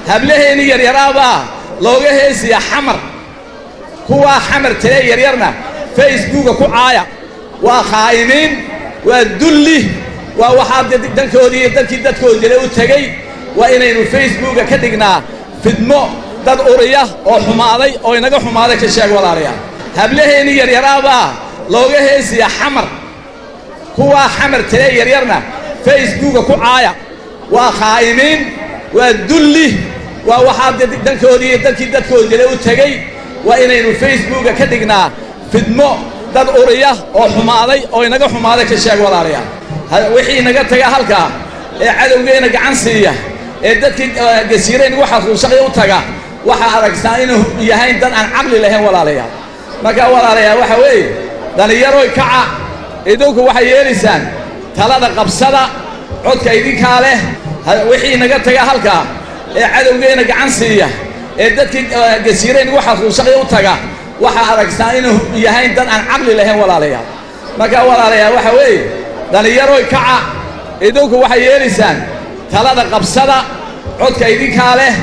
hablaheeni yaryaraaba looga heesiya xamar kuwa xamar tire yaryarna Facebook ku caaya waa khaa'imiin waa dulli waa waxa dankoodii dadkoodii u tagay waa inaynu Facebook ka dhignaa fidmo dad uriya oo xumaaday oo inaga xumaaday ka sheeg walaalayaal hablaheeni yaryaraaba looga heesiya xamar kuwa xamar tire yaryarna Facebook ku caaya waa khaa'imiin waa dulli waa waxa dankoodii dadkoodii u tagay waa inaynu Facebook ka dhignaa fidmo dad uriya oo xumaaday oo inaga xumaaday ka sheeg walaalayaal wixii naga taga halka ee cadawgeena gacan siiya ee dadkii gasiireen waxa uu shaqo u taga waxa aragtaa inuu yahay dad aan aqli lahayn walaalayaal marka walaalayaal waxa weey dhalinyaro kaca idinku waxa yeelisaan talada qabsada codka idinka leh wixii naga taga halka ee cadawgeena gacan siiya ee dadkii gasiireen waxa uu shaqo u taga waxa aragtaa inuu yahay dad aan aqli lahayn walaalayaal marka walaalayaal waxa weey dhalinyaro kaca idinku waxa yeelisaan talada qabsada codka idinka leh